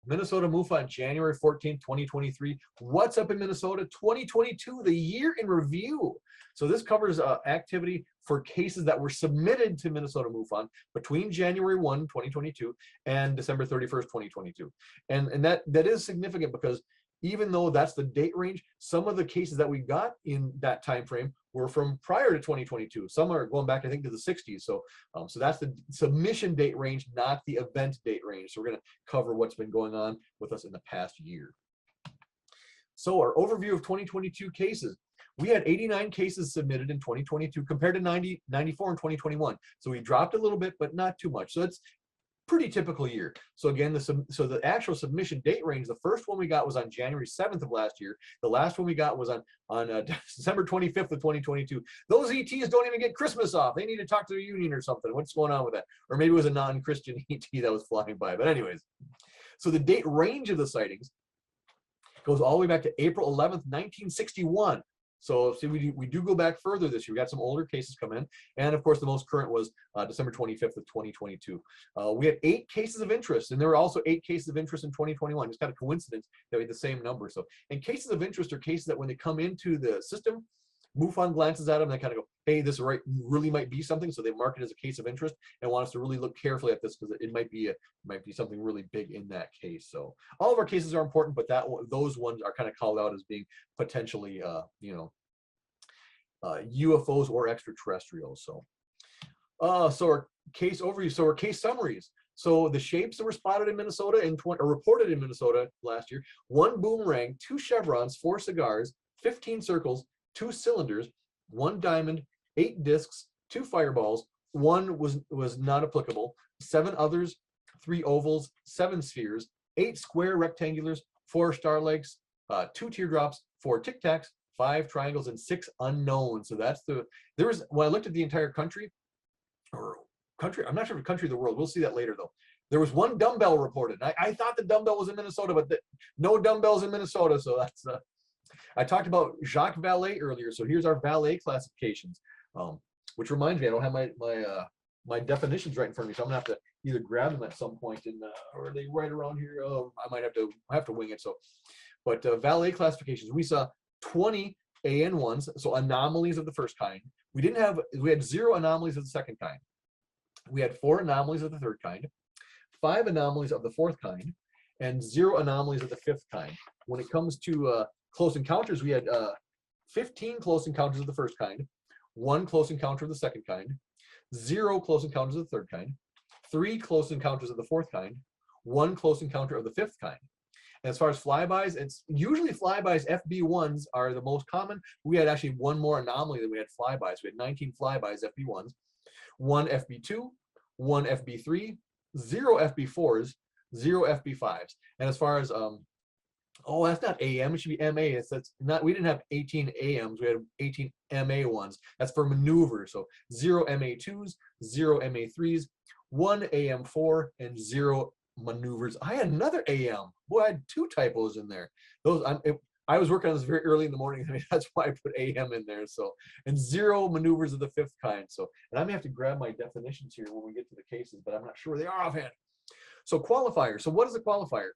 Minnesota MUFON, January 14th, 2023. What's up in Minnesota? 2022, the year in review. So this covers activity for cases that were submitted to Minnesota MUFON between January 1, 2022 and December 31st, 2022. And that is significant because even though that's the date range, some of the cases that we got in that time frame were from prior to 2022. Some are going back, I think, to the 60s. So that's the submission date range, not the event date range. So we're going to cover what's been going on with us in the past year. So our overview of 2022 cases. We had 89 cases submitted in 2022 compared to 94 in 2021. So we dropped a little bit, but not too much. So it's pretty typical year. So again, the actual submission date range, the first one we got was on January 7th of last year. The last one we got was on December 25th of 2022. Those ETs don't even get Christmas off. They need to talk to the union or something. What's going on with that? Or maybe it was a non-Christian ET that was flying by. But anyways, so the date range of the sightings goes all the way back to April 11th, 1961. So see, we do go back further this year. We got some older cases come in. And of course, the most current was December 25th of 2022. We had 8 cases of interest, and there were also 8 cases of interest in 2021. It's kind of coincidence that we had the same number. So, and cases of interest are cases that when they come into the system, MUFON glances at them and they kind of go, hey, this really might be something. So they mark it as a case of interest and want us to really look carefully at this because it might be something really big in that case. So all of our cases are important, but those ones are kind of called out as being potentially, UFOs or extraterrestrials. So our case overview. So our case summaries. So the shapes that were spotted in Minnesota or reported in Minnesota last year: 1 boomerang, 2 chevrons, 4 cigars, 15 circles, 2 cylinders, 1 diamond, 8 discs, 2 fireballs, 1 was not applicable, 7 others, 3 ovals, 7 spheres, 8 square rectangulars, 4 star legs, 2 teardrops, 4 tic tacs, 5 triangles, and 6 unknowns. So when I looked at the entire country, I'm not sure if country of the world, we'll see that later though. There was 1 dumbbell reported. I thought the dumbbell was in Minnesota, but no dumbbells in Minnesota. So that's I talked about Jacques Vallée earlier, so here's our Vallée classifications, which reminds me, I don't have my definitions right in front of me, so I'm gonna have to either grab them at some point, or are they right around here? Oh, I might have to wing it. So, but Vallée classifications, we saw 20 AN1s, so anomalies of the first kind. We had 0 anomalies of the second kind. We had 4 anomalies of the third kind, 5 anomalies of the fourth kind, and 0 anomalies of the fifth kind. When it comes to close encounters, we had 15 close encounters of the first kind, 1 close encounter of the second kind, 0 close encounters of the third kind, 3 close encounters of the fourth kind, 1 close encounter of the fifth kind. And as far as flybys, it's usually flybys. FB1s are the most common. We had actually 1 more anomaly than we had flybys. We had 19 flybys, FB1s, 1 FB2, 1 FB3, 0 FB4s, 0 FB5s. And as far as that's not AM, it should be MA. That's not, we didn't have 18 AMs, we had 18 MA ones. That's for maneuvers. So 0 MA2s, 0 MA3s, 1 AM4, and 0 maneuvers. I had another AM. Boy, I had 2 typos in there. I was working on this very early in the morning. I mean, that's why I put AM in there. So, and 0 maneuvers of the fifth kind. So, and I may have to grab my definitions here when we get to the cases, but I'm not sure where they are offhand. So qualifier. So what is a qualifier?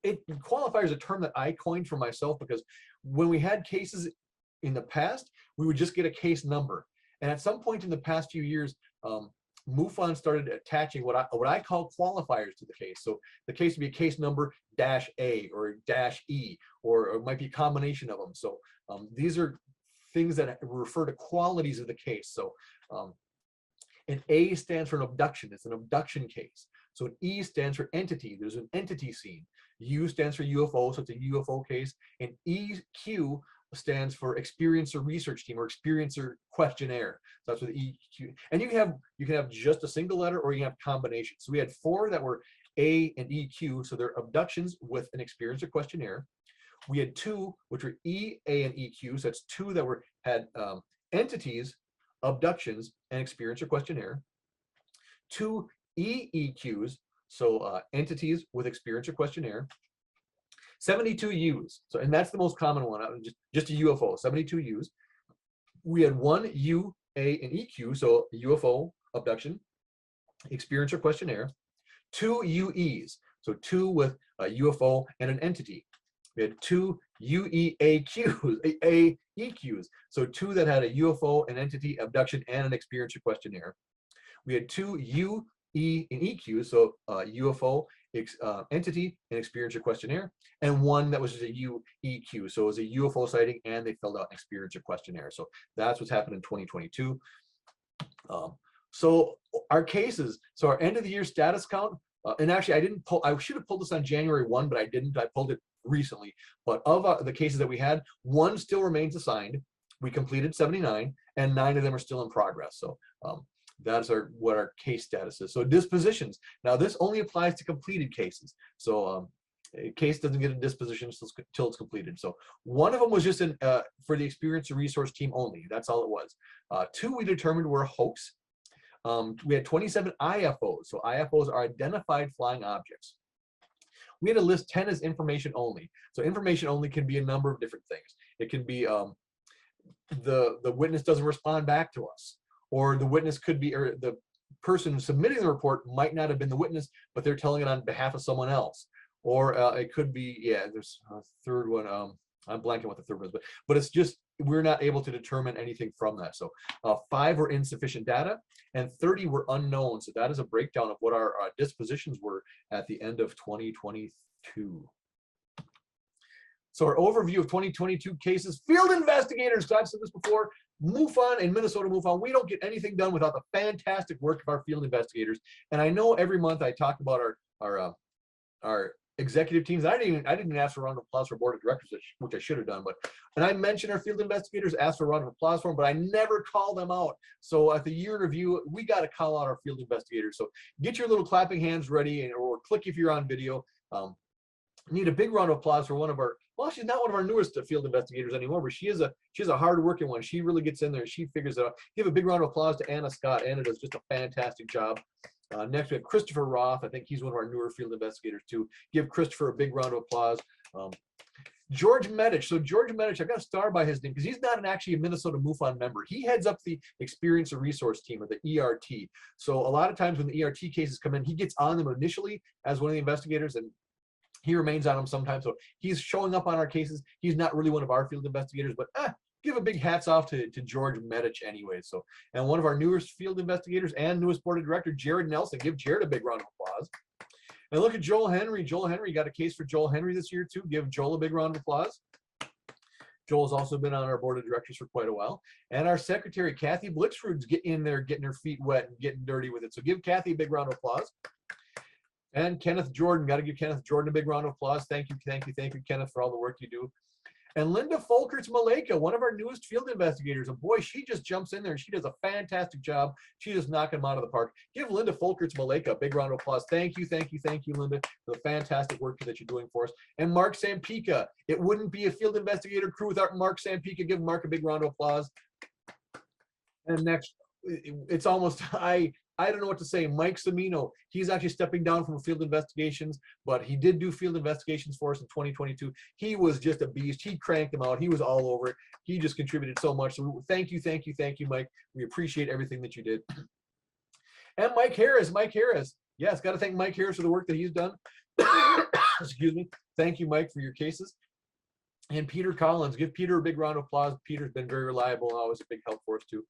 Qualifier is a term that I coined for myself because when we had cases in the past, we would just get a case number. And at some point in the past few years, MUFON started attaching what I call qualifiers to the case. So the case would be a case number -A or -E, or it might be a combination of them. So these are things that refer to qualities of the case. So an A stands for an abduction. It's an abduction case. So an E stands for entity. There's an entity scene. U stands for UFO, so it's a UFO case. And EQ stands for experiencer research team or experiencer questionnaire. So that's what the EQ. And you can have just a single letter or you can have combinations. So we had 4 that were A and EQ, so they're abductions with an experiencer questionnaire. We had 2 which were E, A, and EQ. So that's 2 that had entities, abductions, and experiencer questionnaire. 2 EEQs, so entities with experiencer questionnaire. 72 U's. So, and that's the most common one, just a UFO, 72 U's. We had 1 U, A, and EQ, so UFO abduction, experiencer questionnaire. 2 UEs. So 2 with a UFO and an entity. We had 2 UEAQs, so 2 that had a UFO, an entity, abduction, and an experiencer questionnaire. We had 2 UE and EQs, so UFO, entity, and experiencer questionnaire, and 1 that was just a UEQ, so it was a UFO sighting, and they filled out an experiencer questionnaire. So that's what's happened in 2022. So our cases, so our end of the year status count, and actually I should have pulled this on January 1, but I didn't. I pulled it recently. But of the cases that we had, 1 still remains assigned. We completed 79, and 9 of them are still in progress. So that's what our case status is. So dispositions. Now this only applies to completed cases. So a case doesn't get a disposition until it's completed. So 1 of them was just for the experience and resource team only. That's all it was. 2 we determined were a hoax. We had 27 IFOs. So IFOs are identified flying objects. We had to list 10 as information only. So information only can be a number of different things. It can be the witness doesn't respond back to us, or the witness could be, or the person submitting the report might not have been the witness, but they're telling it on behalf of someone else. Or it could be, yeah, there's a third one. I'm blanking what the third was, but it's just, we're not able to determine anything from that. So 5 were insufficient data, and 30 were unknown. So that is a breakdown of what our dispositions were at the end of 2022. So our overview of 2022 cases, field investigators, so I've said this before, MUFON and Minnesota MUFON, we don't get anything done without the fantastic work of our field investigators. And I know every month I talk about our executive teams. I didn't even ask for a round of applause for board of directors, which I should have done. And I mentioned our field investigators, asked for a round of applause for them, but I never call them out. So at the year in review, we got to call out our field investigators. So get your little clapping hands ready, or click if you're on video. Need a big round of applause for one of our, well, she's not one of our newest field investigators anymore, but she's a hard-working one. She really gets in there. She figures it out. Give a big round of applause to Anna Scott. Anna does just a fantastic job. Next, we have Christopher Roth. I think he's one of our newer field investigators too. Give Christopher a big round of applause. George Medich. So George Medich, I got a star by his name because he's not actually a Minnesota MUFON member. He heads up the Experience and Resource Team, or the ERT. So a lot of times when the ERT cases come in, he gets on them initially as one of the investigators, and he remains on them sometimes. So he's showing up on our cases. He's not really one of our field investigators, but give a big hats off to George Medich anyway. So, and one of our newest field investigators and newest board of director, Jared Nelson. Give Jared a big round of applause. And look at Joel Henry. Joel Henry got a case for Joel Henry this year too. Give Joel a big round of applause. Joel's also been on our board of directors for quite a while. And our secretary, Kathy Blitzford's getting in there, getting her feet wet and getting dirty with it. So give Kathy a big round of applause. And Kenneth Jordan, got to give Kenneth Jordan a big round of applause. Thank you, Kenneth, for all the work you do. And Linda Folkerts-Maleka, one of our newest field investigators. And boy, she just jumps in there and she does a fantastic job. She just knocking them out of the park. Give Linda Folkerts-Maleka a big round of applause. Thank you, Linda, for the fantastic work that you're doing for us. And Mark Sampica. It wouldn't be a field investigator crew without Mark Sampica. Give Mark a big round of applause. And next, it's almost, I don't know what to say. Mike Semino, he's actually stepping down from field investigations, but he did do field investigations for us in 2022. He was just a beast. He cranked them out. He was all over it. He just contributed so much. So thank you, Mike. We appreciate everything that you did. And Mike Harris. Yes, got to thank Mike Harris for the work that he's done. Excuse me. Thank you, Mike, for your cases. And Peter Collins. Give Peter a big round of applause. Peter's been very reliable and always a big help for us too.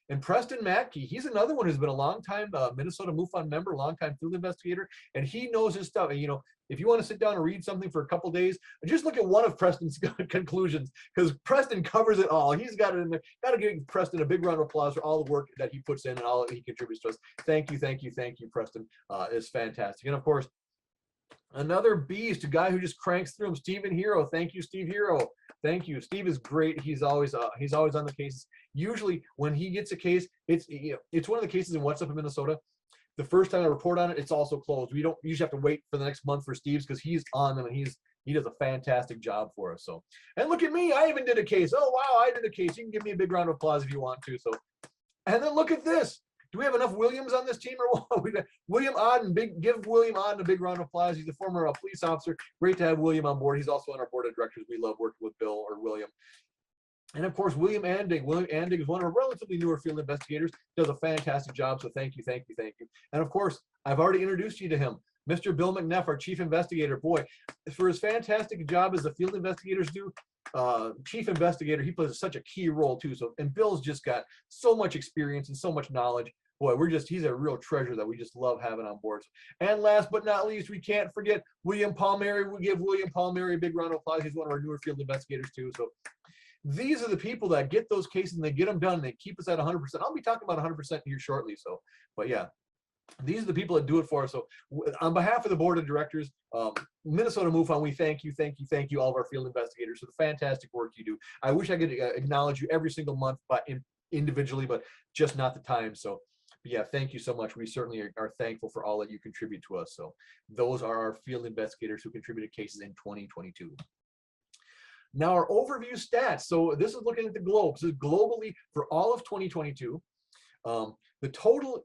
And Preston Matke, he's another one who's been a long time Minnesota MUFON member, long time field investigator, and he knows his stuff. And, you know, if you want to sit down and read something for a couple days, just look at one of Preston's conclusions, because Preston covers it all. He's got it in there. Got to give Preston a big round of applause for all the work that he puts in and all that he contributes to us. Thank you, Preston. It's fantastic. And of course, another beast, a guy who just cranks through them, Stephen Hero. Thank you, Steve Hero. Thank you. Steve is great. He's always on the cases. Usually when he gets a case, it's one of the cases in What's Up in Minnesota. The first time I report on it, it's also closed. We don't usually have to wait for the next month for Steve's, because he's on them and he does a fantastic job for us. So, and look at me, I even did a case. Oh wow, I did a case. You can give me a big round of applause if you want to. So, and then look at this. Do we have enough Williams on this team or what? William Odden, give William Odden a big round of applause. He's a former police officer. Great to have William on board. He's also on our board of directors. We love working with Bill or William. And of course, William Andig. William Andig is one of our relatively newer field investigators. Does a fantastic job. So thank you. And of course, I've already introduced you to him. Mr. Bill McNeff, our chief investigator, boy, for his fantastic job as the field investigators do, chief investigator, he plays such a key role too. So, and Bill's just got so much experience and so much knowledge. Boy, he's a real treasure that we just love having on board. And last but not least, we can't forget William Palmieri. We give William Palmieri a big round of applause. He's one of our newer field investigators too. So these are the people that get those cases and they get them done and they keep us at 100%. I'll be talking about 100% here shortly. So, but yeah, these are the people that do it for us. So on behalf of the board of directors, Minnesota MUFON, we thank you, all of our field investigators for the fantastic work you do. I wish I could acknowledge you every single month, but individually, but just not the time. So yeah, thank you so much. We certainly are thankful for all that you contribute to us. So those are our field investigators who contributed cases in 2022. Now our overview stats. So this is looking at the globe. So globally for all of 2022, the total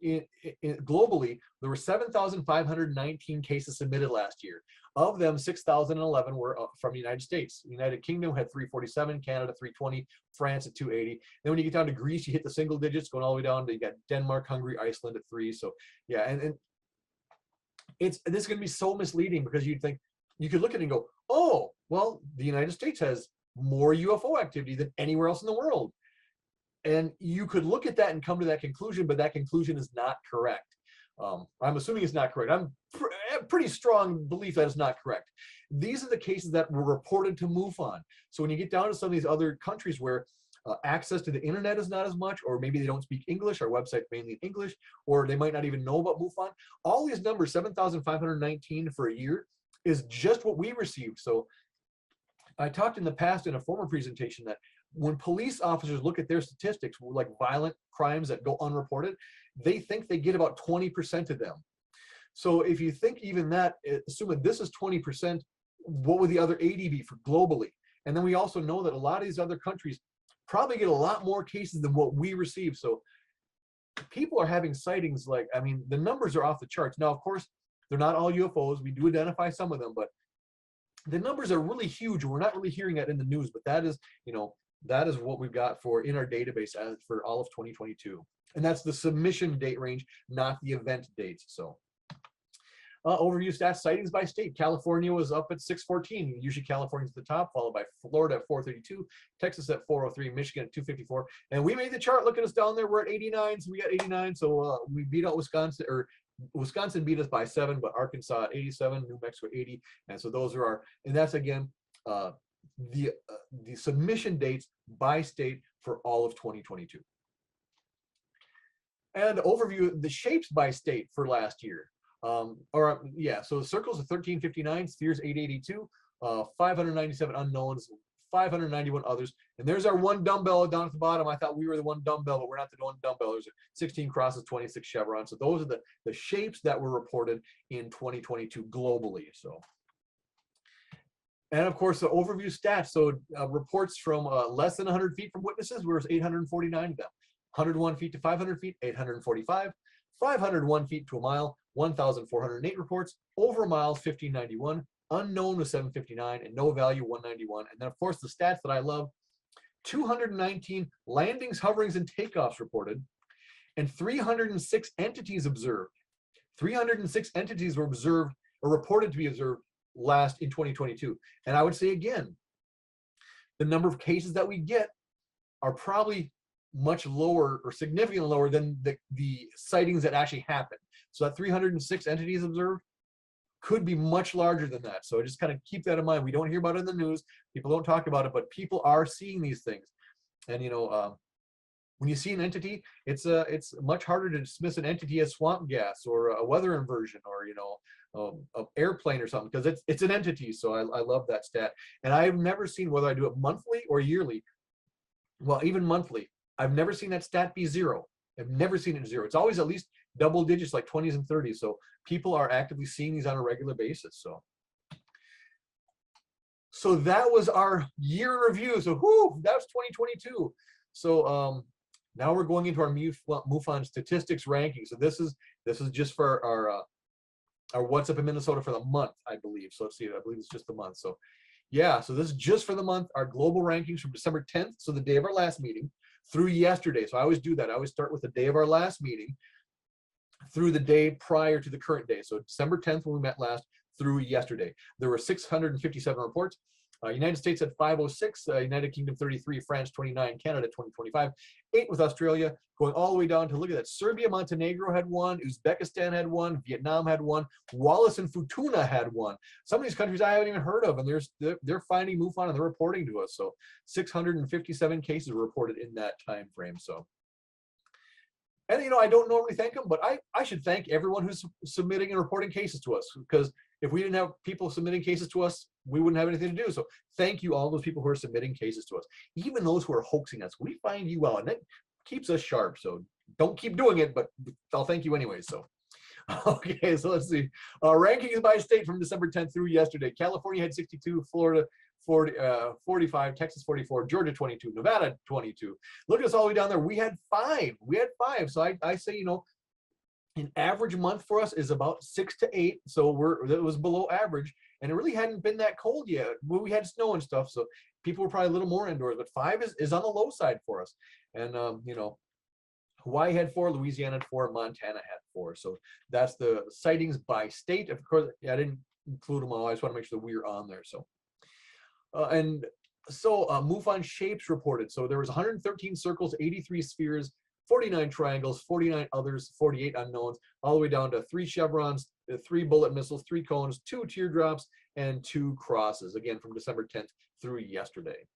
globally, there were 7,519 cases submitted last year. Of them, 6,011 were from the United States. The United Kingdom had 347, Canada 320, France at 280. Then when you get down to Greece, you hit the single digits, going all the way down to, you got Denmark, Hungary, Iceland at 3. So yeah, and this is going to be so misleading because you'd think, you could look at it and go, oh, well, the United States has more UFO activity than anywhere else in the world. And you could look at that and come to that conclusion, but that conclusion is not correct. I'm assuming it's not correct. I'm pretty strong belief that it's not correct. These are the cases that were reported to MUFON. So when you get down to some of these other countries where access to the internet is not as much, or maybe they don't speak English, our website's mainly in English, or they might not even know about MUFON, all these numbers, 7,519 for a year, is just what we received. So I talked in the past in a former presentation that when police officers look at their statistics, like violent crimes that go unreported, they think they get about 20% of them. So if you think even that, assuming this is 20%, what would the other 80 be for globally? And then we also know that a lot of these other countries probably get a lot more cases than what we receive. So people are having sightings like, I mean, the numbers are off the charts. Now, of course, they're not all UFOs. We do identify some of them, but the numbers are really huge. We're not really hearing that in the news, but that is, you know, that is what we've got for in our database as for all of 2022. And that's the submission date range, not the event dates. So overview stats, sightings by state. California was up at 614. Usually California's at the top, followed by Florida at 432, Texas at 403, Michigan at 254. And we made the chart. Look at us down there. We're at 89. So we got 89. So we beat out Wisconsin, or Wisconsin beat us by 7, but Arkansas at 87, New Mexico 80. And so those are our, and that's again, the submission dates by state for all of 2022. And overview the shapes by state for last year. So the circles are 1359, spheres 882, 597 unknowns, 591 others. And there's our one dumbbell down at the bottom. I thought we were the one dumbbell, but we're not the one dumbbell. There's 16 crosses, 26 chevrons. So those are the shapes that were reported in 2022 globally. So. And of course, the overview stats. So reports from less than 100 feet from witnesses, there was 849 of them. 101 feet to 500 feet, 845. 501 feet to a mile, 1,408 reports. Over a mile, 1,591. Unknown was 759, and no value 191. And then of course the stats that I love: 219 landings, hoverings, and takeoffs reported, and 306 entities observed. 306 entities were observed or reported to be observed last in 2022. And I would say again, the number of cases that we get are probably much lower or significantly lower than the sightings that actually happen. So that 306 entities observed could be much larger than that. So just kind of keep that in mind. We don't hear about it in the news. People don't talk about it, but people are seeing these things. And, you know, when you see an entity, it's much harder to dismiss an entity as swamp gas or a weather inversion or, you know, an airplane or something, because it's an entity. So I love that stat. And I've never seen, whether I do it monthly or yearly, well, even monthly, I've never seen that stat be 0. I've never seen it 0. It's always at least double digits, like 20s and 30s. So people are actively seeing these on a regular basis. So that was our year in review. So that was 2022. So now we're going into our MUFON statistics ranking. So this is just for our What's Up in Minnesota for the month, I believe. So let's see, I believe it's just the month. So yeah, so this is just for the month, our global rankings from December 10th, so the day of our last meeting, through yesterday. So I always do that. I always start with the day of our last meeting through the day prior to the current day. So December 10th, when we met last, through yesterday. There were 657 reports. United States had 506, United Kingdom 33, France 29, Canada 2025, 8 with Australia, going all the way down to, look at that, Serbia, Montenegro had 1, Uzbekistan had 1, Vietnam had 1, Wallis and Futuna had 1. Some of these countries I haven't even heard of, and they're finding MUFON and they're reporting to us. So 657 cases were reported in that time frame. So, and I don't normally thank them, but I should thank everyone who's submitting and reporting cases to us, because if we didn't have people submitting cases to us, we wouldn't have anything to do. So thank you, all those people who are submitting cases to us, even those who are hoaxing us. We find you out, and that keeps us sharp. So don't keep doing it, but I'll thank you anyway. So, okay, so let's see. Rankings by state from December 10th through yesterday. California had 62, Florida 45, Texas 44, Georgia 22, Nevada 22. Look at us all the way down there. We had 5. So I say, an average month for us is about 6 to 8. So it was below average, and it really hadn't been that cold yet. Well, we had snow and stuff, so people were probably a little more indoors, but 5 is on the low side for us. And Hawaii had 4, Louisiana had 4, Montana had 4. So that's the sightings by state. Of course, I didn't include them all. I just want to make sure that we're on there. So MUFON shapes reported. So there was 113 circles, 83 spheres, 49 triangles, 49 others, 48 unknowns, all the way down to 3 chevrons, 3 bullet missiles, 3 cones, 2 teardrops, and 2 crosses, again from December 10th through yesterday.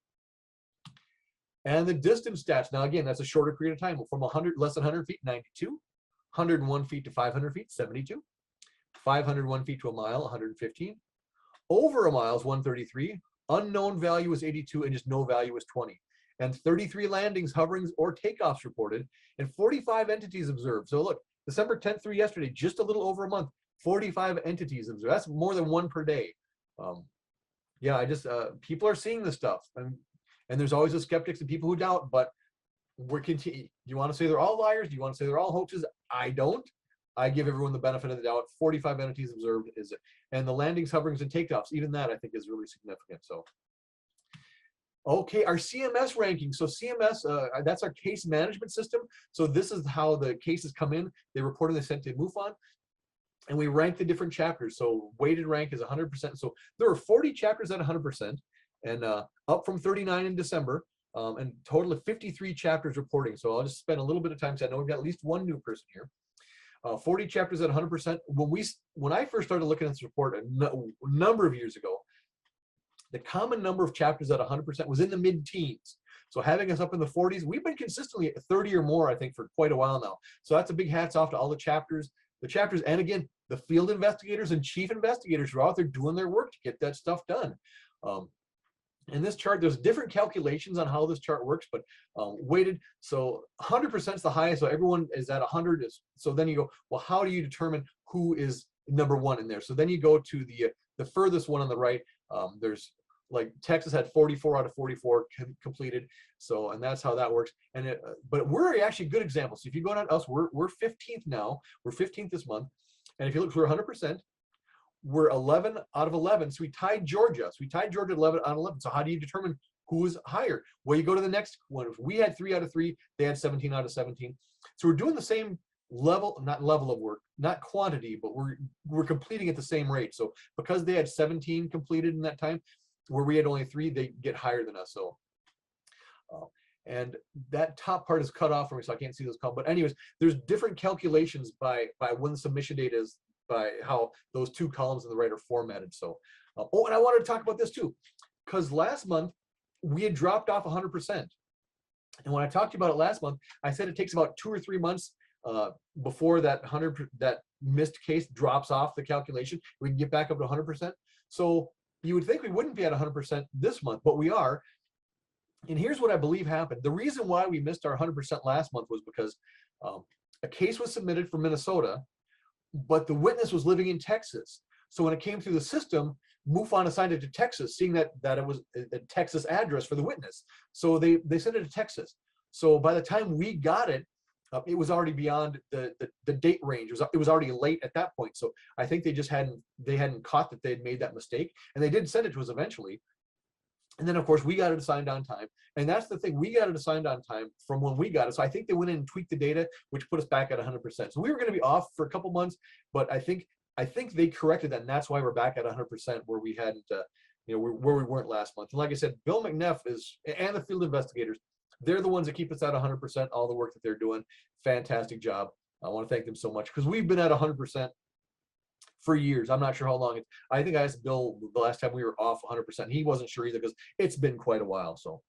And the distance stats, now again, that's a shorter period of time, from less than 100 feet, 92, 101 feet to 500 feet, 72, 501 feet to a mile, 115, over a mile is 133, unknown value is 82, and just no value is 20. And 33 landings, hoverings, or takeoffs reported, and 45 entities observed. So look, December 10th through yesterday, just a little over a month, 45 entities observed. That's more than 1 per day. People are seeing this stuff, and there's always the skeptics and people who doubt. But we're continuing. Do you want to say they're all liars? Do you want to say they're all hoaxes? I don't. I give everyone the benefit of the doubt. 45 entities observed is it, and the landings, hoverings, and takeoffs. Even that I think is really significant. So. Okay, our CMS ranking. So CMS, that's our case management system. So this is how the cases come in. They report and they sent to MUFON, and we rank the different chapters. So weighted rank is 100%. So there are 40 chapters at 100%, and up from 39 in December, and total of 53 chapters reporting. So I'll just spend a little bit of time, because I know we've got at least one new person here. 40 chapters at 100%. When I first started looking at this report a number of years ago, the common number of chapters at 100% was in the mid-teens. So having us up in the 40s, we've been consistently at 30 or more, I think, for quite a while now. So that's a big hats off to all the chapters, and again, the field investigators and chief investigators who are out there doing their work to get that stuff done. In this chart, there's different calculations on how this chart works, but weighted. So 100% is the highest, so everyone is at 100. So then you go, well, how do you determine who is number 1 in there? So then you go to the furthest one on the right. There's like Texas had 44 out of 44 completed. So, and that's how that works. And but we're actually good examples. So if you go on us, we're 15th now. We're 15th this month. And if you look, we're 100%. We're 11 out of 11. So we tied Georgia. So we tied Georgia 11 out of 11. So how do you determine who's higher? Well, you go to the next one. If we had 3 out of 3, they had 17 out of 17. So we're doing the same level, not level of work, not quantity, but we're completing at the same rate. So because they had 17 completed in that time, where we had only 3, they get higher than us. So and that top part is cut off for me, so I can't see those columns. But anyways, there's different calculations by when the submission date is, by how those 2 columns on the right are formatted. So and I wanted to talk about this too, because last month we had dropped off 100%. And when I talked to you about it last month, I said it takes about 2 or 3 months before that missed case drops off the calculation. We can get back up to 100%. So you would think we wouldn't be at 100% this month, but we are. And here's what I believe happened. The reason why we missed our 100% last month was because a case was submitted from Minnesota, but the witness was living in Texas. So when it came through the system, MUFON assigned it to Texas, seeing that it was a Texas address for the witness. So they sent it to Texas. So by the time we got it, it was already beyond the date range. It was already late at that point. So I think they hadn't caught that they had made that mistake, and they did send it to us eventually. And then, of course, we got it assigned on time. And that's the thing. We got it assigned on time from when we got it. So I think they went in and tweaked the data, which put us back at 100%. So we were going to be off for a couple months, but I think they corrected that, and that's why we're back at 100% where we hadn't, where we weren't last month. And like I said, Bill McNeff and the field investigators, they're the ones that keep us at 100%. All the work that they're doing, fantastic job. I want to thank them so much because we've been at 100% for years. I'm not sure how long. I think I asked Bill the last time we were off 100%. He wasn't sure either because it's been quite a while. So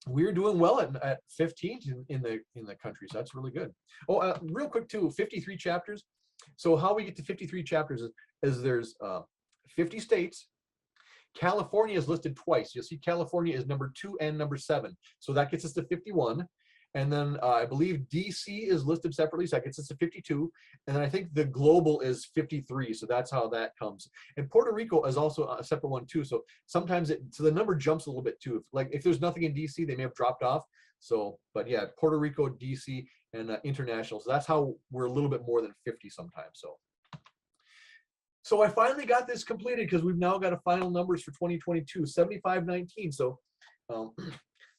we're doing well at 15th in the country. So that's really good. Oh, real quick too, 53 chapters. So how we get to 53 chapters is there's 50 states. California is listed twice. You'll see California is number 2 and number 7. So that gets us to 51. And then I believe DC is listed separately, so that gets us to 52. And then I think the global is 53, so that's how that comes. And Puerto Rico is also a separate one too. So sometimes so the number jumps a little bit too. If there's nothing in DC, they may have dropped off. So, but yeah, Puerto Rico, DC, and international. So that's how we're a little bit more than 50 sometimes. So I finally got this completed because we've now got a final numbers for 2022, 7519. So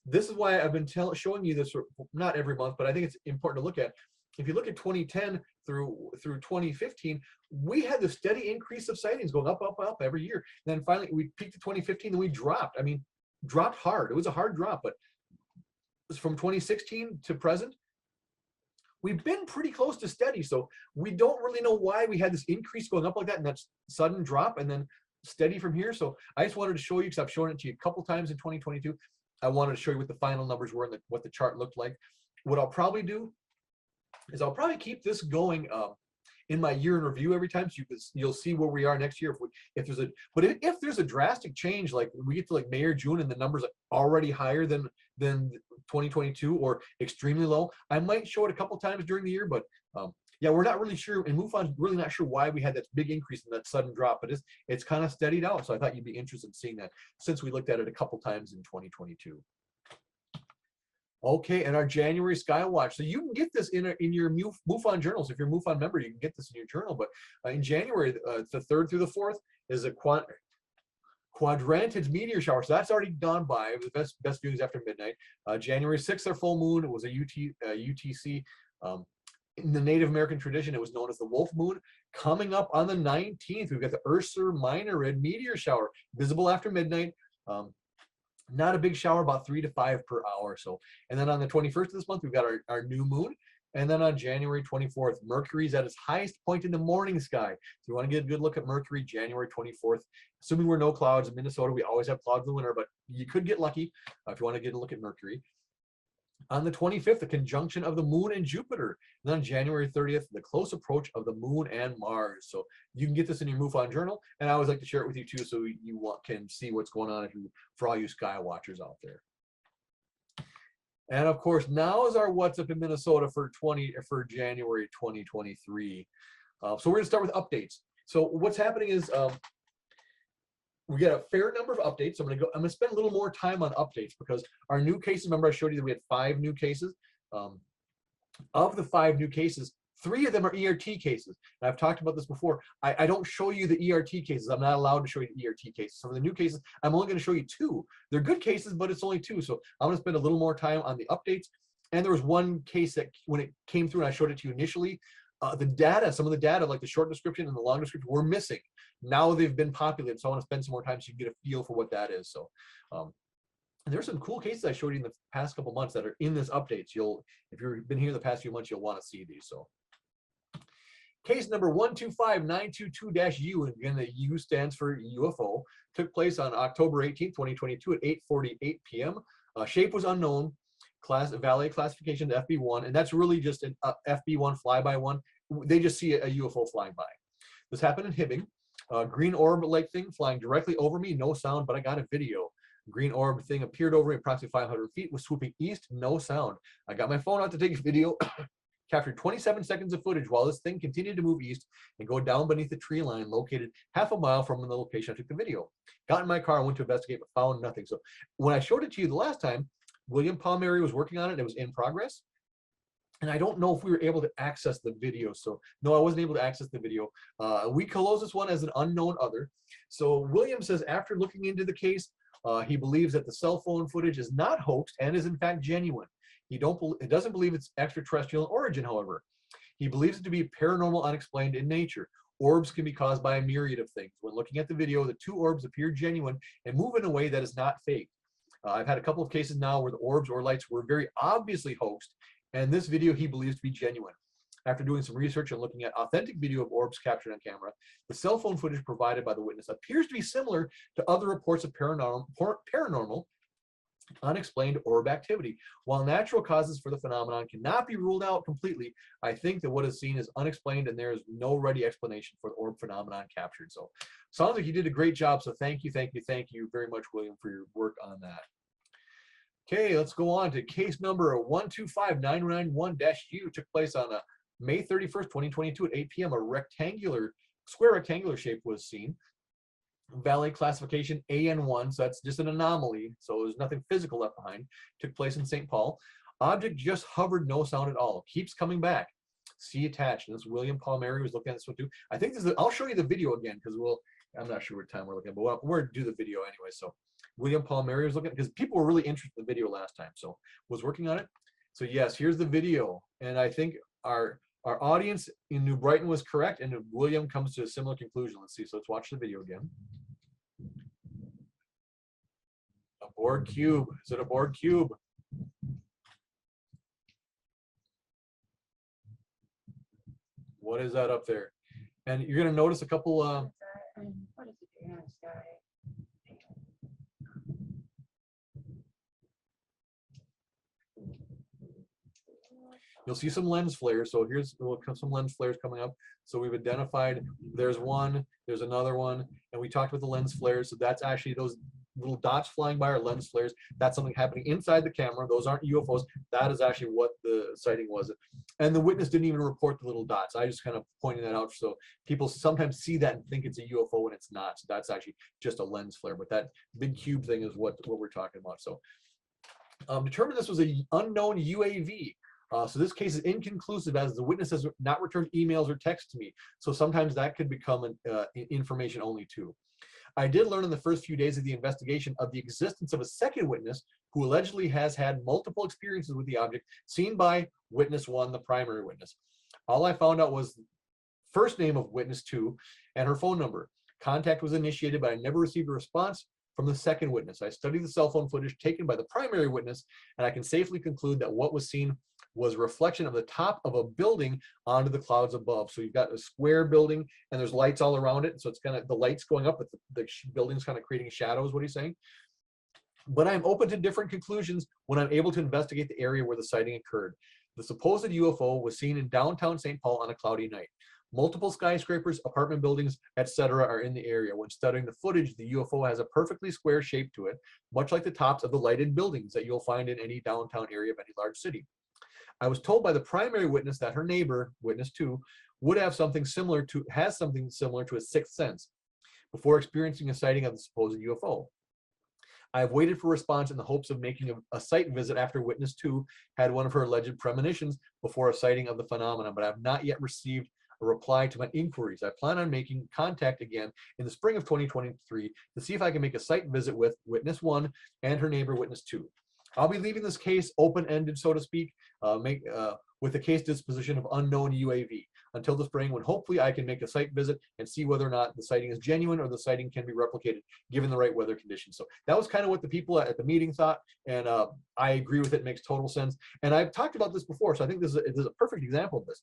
this is why I've been showing you this, not every month, but I think it's important to look at. If you look at 2010 through 2015, we had the steady increase of sightings going up, up, up every year. And then finally we peaked at 2015 and we dropped. I mean, dropped hard. It was a hard drop, but from 2016 to present, we've been pretty close to steady. So we don't really know why we had this increase going up like that and that sudden drop and then steady from here. So I just wanted to show you, because I've shown it to you a couple times in 2022. I wanted to show you what the final numbers were and what the chart looked like. What I'll probably do is I'll probably keep this going in my year in review every time, so you'll see where we are next year. If there's a drastic change, like we get to like May or June and the numbers are already higher than 2022 or extremely low, I might show it a couple times during the year. But yeah, we're not really sure, and MUFON's really not sure why we had that big increase and that sudden drop, but it's kind of steadied out. So I thought you'd be interested in seeing that since we looked at it a couple times in 2022. Okay, and our January Skywatch. So you can get this in your MUFON journals. If you're a MUFON member, you can get this in your journal. But in January, the 3rd through the 4th is a quadrantid meteor shower. So that's already gone by. It was the best viewings after midnight. January 6th, our full moon. It was a UTC. In the Native American tradition, it was known as the Wolf Moon. Coming up on the 19th, we've got the Ursa Minorid meteor shower, visible after midnight. Not a big shower, about 3 to 5 per hour. So, and then on the 21st of this month, we've got our new moon. And then on January 24th, Mercury's at its highest point in the morning sky. If you want to get a good look at Mercury, January 24th, assuming we're no clouds in Minnesota, we always have clouds in the winter, but you could get lucky if you want to get a look at Mercury. On the 25th, the conjunction of the moon and Jupiter. And then on January 30th, the close approach of the moon and Mars. So you can get this in your MUFON journal, and I always like to share it with you too, so you can see what's going on for all you sky watchers out there. And of course, now is our What's Up in Minnesota for January 2023. So we're going to start with updates. So what's happening is we get a fair number of updates. I'm going to spend a little more time on updates because our new cases, remember I showed you that we had 5 new cases. Of the 5 new cases, 3 of them are ERT cases. And I've talked about this before. I don't show you the ERT cases. I'm not allowed to show you the ERT cases. So for the new cases, I'm only going to show you 2. They're good cases, but it's only 2. So I'm going to spend a little more time on the updates. And there was one case that when it came through and I showed it to you initially, some of the data, like the short description and the long description, were missing. Now they've been populated, so I want to spend some more time so you can get a feel for what that is. So there's some cool cases I showed you in the past couple months that are in this updates. If you've been here the past few months, you'll want to see these. So case number 125922-U, and again, the U stands for UFO, took place on October 18th, 2022 at 8:48 p.m. Shape was unknown. Valet classification to FB1, and that's really just an FB1 flyby-one. They just see a UFO flying by. This happened in Hibbing. Green orb-like thing flying directly over me, no sound, but I got a video. Green orb thing appeared over me approximately 500 feet, was swooping east, no sound. I got my phone out to take a video, captured 27 seconds of footage while this thing continued to move east and go down beneath the tree line located half a mile from the location I took the video. Got in my car and went to investigate, but found nothing. So when I showed it to you the last time, William Palmieri was working on it. It was in progress. And I don't know if we were able to access the video. So no, I wasn't able to access the video. We close this one as an unknown other. So William says, after looking into the case, He believes that the cell phone footage is not hoaxed and is in fact genuine. He doesn't believe it's extraterrestrial in origin, however. He believes it to be paranormal, unexplained in nature. Orbs can be caused by a myriad of things. When looking at the video, the two orbs appear genuine and move in a way that is not fake. I've had a couple of cases now where the orbs or lights were very obviously hoaxed, and this video he believes to be genuine. After doing some research and looking at authentic video of orbs captured on camera, the cell phone footage provided by the witness appears to be similar to other reports of paranormal unexplained orb activity. While natural causes for the phenomenon cannot be ruled out completely, I think that what is seen is unexplained and there is no ready explanation for the orb phenomenon captured. So sounds like you did a great job. So thank you very much, William, for your work on that. Okay, let's go on to case number 125991-U. Took place on May 31st, 2022 at 8 p.m. A square rectangular shape was seen. Valley classification AN1, so that's just an anomaly, so there's nothing physical left behind. Took place in St. Paul. Object just hovered, no sound at all. Keeps coming back. See attached. And this William Palmieri was looking at this one too. I think this is, I'll show you the video again because I'm not sure what time we're looking at, but we're going to do the video anyway. So William Palmieri was looking, because people were really interested in the video last time, so was working on it. So yes, here's the video. And I think our audience in New Brighton was correct, and William comes to a similar conclusion. Let's see. So let's watch the video again. A bored cube. Is it a bored cube? What is that up there? And you're going to notice a couple. What is it in the sky? You'll see some lens flares. So here's some lens flares coming up. So we've identified there's one, there's another one, and we talked about the lens flares. So that's actually those little dots flying by are lens flares. That's something happening inside the camera. Those aren't UFOs. That is actually what the sighting was. And the witness didn't even report the little dots. I just kind of pointed that out. So people sometimes see that and think it's a UFO when it's not. So that's actually just a lens flare. But that big cube thing is what we're talking about. So determined this was an unknown UAV. So this case is inconclusive as the witness has not returned emails or texts to me. So sometimes that could become an information only too. I did learn in the first few days of the investigation of the existence of a second witness who allegedly has had multiple experiences with the object seen by witness 1, the primary witness. All I found out was first name of witness 2 and her phone number. Contact was initiated, but I never received a response from the second witness. I studied the cell phone footage taken by the primary witness, and I can safely conclude that what was seen was a reflection of the top of a building onto the clouds above. So you've got a square building and there's lights all around it. So it's kind of the lights going up, but the building's kind of creating shadows, what he's saying. But I'm open to different conclusions when I'm able to investigate the area where the sighting occurred. The supposed UFO was seen in downtown St. Paul on a cloudy night. Multiple skyscrapers, apartment buildings, etc. are in the area. When studying the footage, the UFO has a perfectly square shape to it, much like the tops of the lighted buildings that you'll find in any downtown area of any large city. I was told by the primary witness that her neighbor, witness 2, would have something similar to a sixth sense before experiencing a sighting of the supposed UFO. I have waited for a response in the hopes of making a site visit after witness 2 had one of her alleged premonitions before a sighting of the phenomenon, but I have not yet received a reply to my inquiries. I plan on making contact again in the spring of 2023 to see if I can make a site visit with witness 1 and her neighbor, witness 2. I'll be leaving this case open-ended, so to speak, with the case disposition of unknown UAV until the spring, when hopefully I can make a site visit and see whether or not the sighting is genuine or the sighting can be replicated given the right weather conditions. So that was kind of what the people at the meeting thought, and I agree with it. Makes total sense. And I've talked about this before, so I think this is a perfect example of this.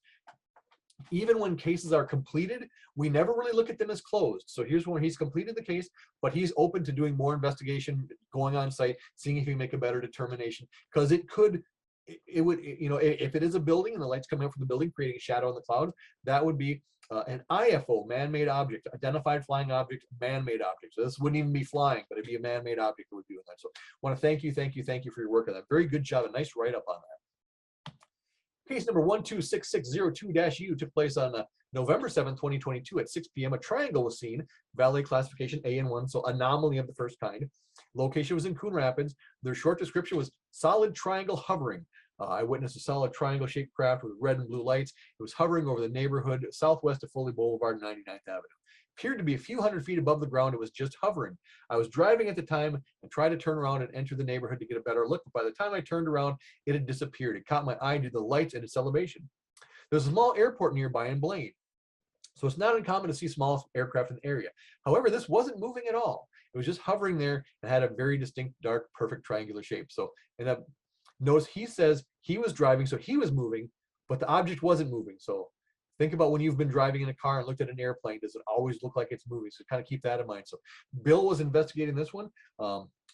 Even when cases are completed, we never really look at them as closed. So here's when he's completed the case, but he's open to doing more investigation, going on site, seeing if he can make a better determination, because it would, you know, if it is a building and the light's coming up from the building, creating a shadow in the clouds, that would be an IFO, man-made object, identified flying object, man-made object. So this wouldn't even be flying, but it'd be a man-made object that would be doing that. So I want to thank you for your work on that. Very good job, a nice write-up on that. Case number 126602-U took place on November 7th, 2022 at 6 p.m. A triangle was seen, valet classification AN1, so anomaly of the first kind. Location was in Coon Rapids. Their short description was solid triangle hovering. I witnessed a solid triangle-shaped craft with red and blue lights. It was hovering over the neighborhood southwest of Foley Boulevard, 99th Avenue. appeared to be a few hundred feet above the ground. It was just hovering. I was driving at the time and tried to turn around and enter the neighborhood to get a better look. But by the time I turned around, it had disappeared. It caught my eye due to the lights and its elevation. There's a small airport nearby in Blaine, so it's not uncommon to see small aircraft in the area. However, this wasn't moving at all. It was just hovering there and had a very distinct, dark, perfect triangular shape. So, and notice he says he was driving, so he was moving, but the object wasn't moving. So think about when you've been driving in a car and looked at an airplane, does it always look like it's moving? So kind of keep that in mind. So Bill was investigating this one.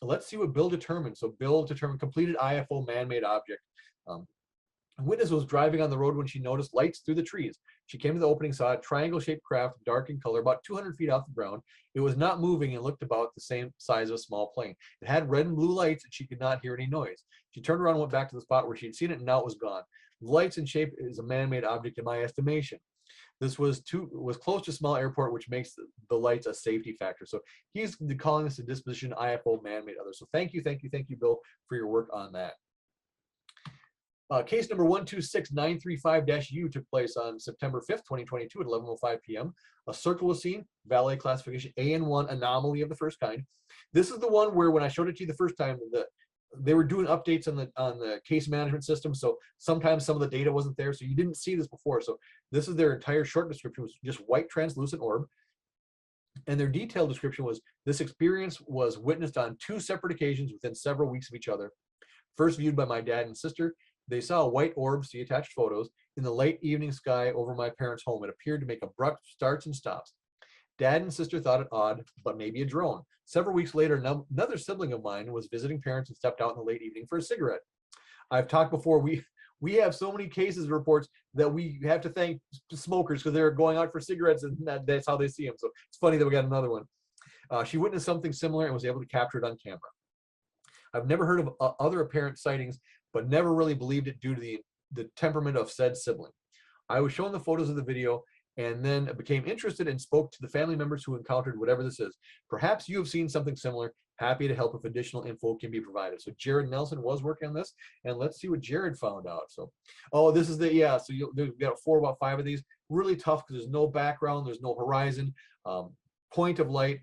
Let's see what Bill determined. So Bill determined completed IFO man-made object. A witness was driving on the road when she noticed lights through the trees. She came to the opening, saw a triangle-shaped craft, dark in color, about 200 feet off the ground. It was not moving and looked about the same size of a small plane. It had red and blue lights, and she could not hear any noise. She turned around and went back to the spot where she had seen it, and now it was gone. The lights and shape is a man-made object in my estimation. This was close to a small airport, which makes the lights a safety factor. So he's calling this a disposition IFO man-made other. So thank you, Bill, for your work on that. Case number 126935-U took place on September 5th, 2022 at 11:05 p.m. A circle was seen, valet classification AN1 anomaly of the first kind. This is the one where when I showed it to you the first time, they were doing updates on the case management system. So sometimes some of the data wasn't there. So you didn't see this before. So this is their entire short description, was just white translucent orb. And their detailed description was, this experience was witnessed on 2 separate occasions within several weeks of each other. First viewed by my dad and sister. They saw a white orb, see attached photos, in the late evening sky over my parents' home. It appeared to make abrupt starts and stops. Dad and sister thought it odd, but maybe a drone. Several weeks later, another sibling of mine was visiting parents and stepped out in the late evening for a cigarette. I've talked before, we have so many cases and reports that we have to thank smokers because they're going out for cigarettes, and that's how they see them. So it's funny that we got another one. She witnessed something similar and was able to capture it on camera. I've never heard of other apparent sightings, but never really believed it due to the temperament of said sibling. I was shown the photos of the video and then became interested and spoke to the family members who encountered whatever this is. Perhaps you have seen something similar. Happy to help if additional info can be provided. So Jared Nelson was working on this, and let's see what Jared found out. So, oh, this is so you've got about 5 of these. Really tough because there's no background, there's no horizon. Point of light,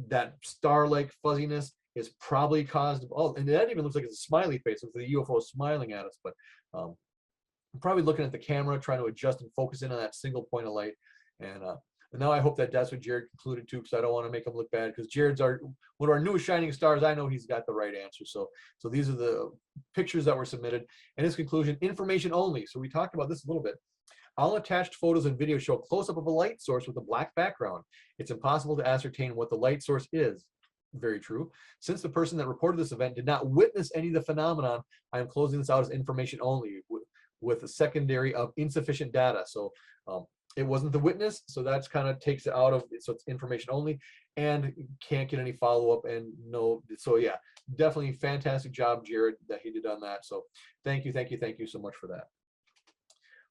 that star-like fuzziness is probably caused, and that even looks like it's a smiley face. Looks like the UFO is smiling at us, but I'm probably looking at the camera, trying to adjust and focus in on that single point of light. And now I hope that's what Jared concluded too, because I don't want to make him look bad, because Jared's one of our newest shining stars. I know he's got the right answer. So these are the pictures that were submitted, and his conclusion: information only. So we talked about this a little bit. All attached photos and videos show a close-up of a light source with a black background. It's impossible to ascertain what the light source is. Very true. Since the person that reported this event did not witness any of the phenomenon, I am closing this out as information only with a secondary of insufficient data. So it wasn't the witness, so that's kind of takes it out of it. So it's information only, and can't get any follow-up, and no. So yeah, definitely fantastic job, Jared, that he did on that. So thank you so much for that.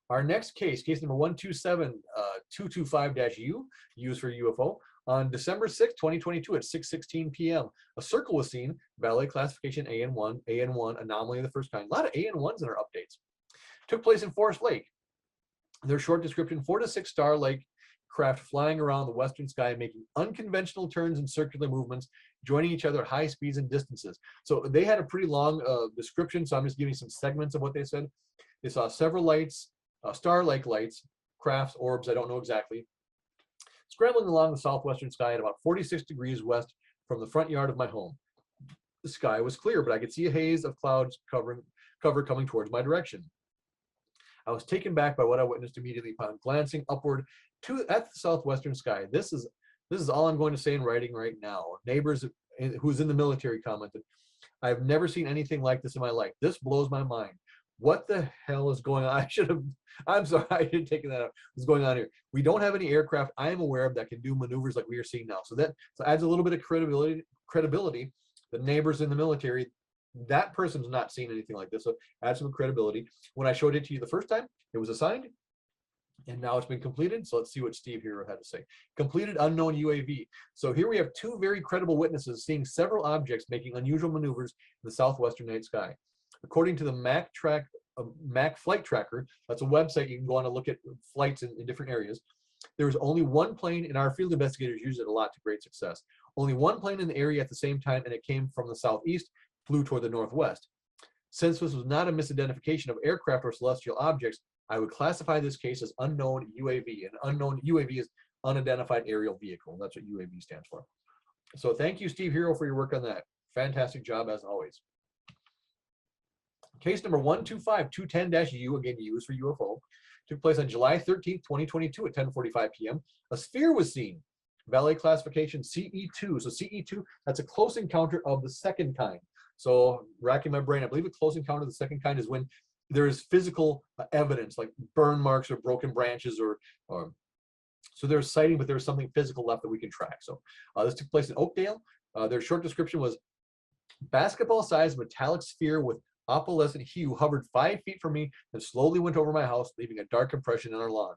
Our next case number 127225-U, used for UFO. On December 6, 2022 at 6:16 p.m., a circle was seen, valet classification AN1 anomaly of the first kind. A lot of AN1s in our updates. Took place in Forest Lake. Their short description: 4 to 6 star-like craft flying around the western sky, making unconventional turns and circular movements, joining each other at high speeds and distances. So they had a pretty long description, so I'm just giving you some segments of what they said. They saw several lights, star-like lights, crafts, orbs, I don't know exactly, scrambling along the southwestern sky at about 46 degrees west from the front yard of my home. The sky was clear, but I could see a haze of clouds cover coming towards my direction. I was taken back by what I witnessed immediately upon glancing upward at the southwestern sky. This is all I'm going to say in writing right now. Neighbors who's in the military commented, "I've never seen anything like this in my life. This blows my mind. What the hell is going on?" I'm sorry, I didn't take that out. What's going on here? We don't have any aircraft I am aware of that can do maneuvers like we are seeing now. So that adds a little bit of credibility. The neighbors in the military, that person's not seen anything like this. So add some credibility. When I showed it to you the first time, it was assigned, and now it's been completed. So let's see what Steve here had to say. Completed unknown UAV. So here we have 2 very credible witnesses seeing several objects making unusual maneuvers in the southwestern night sky. According to the Mac flight tracker, that's a website you can go on to look at flights in different areas. There was only one plane, and our field investigators used it a lot to great success. Only one plane in the area at the same time, and it came from the southeast, flew toward the northwest. Since this was not a misidentification of aircraft or celestial objects, I would classify this case as unknown UAV. And unknown UAV is unidentified aerial vehicle. That's what UAV stands for. So thank you, Steve Hero, for your work on that. Fantastic job as always. Case number 125210-U, again, U is for UFO, took place on July 13th, 2022 at 10:45 p.m. A sphere was seen. Valet classification CE2. So CE2, that's a close encounter of the second kind. So racking my brain, I believe a close encounter of the second kind is when there is physical evidence like burn marks or broken branches or so there's sighting, but there's something physical left that we can track. So this took place in Oakdale. Their short description was basketball-sized metallic sphere with opalescent hue hovered 5 feet from me and slowly went over my house, leaving a dark impression on our lawn.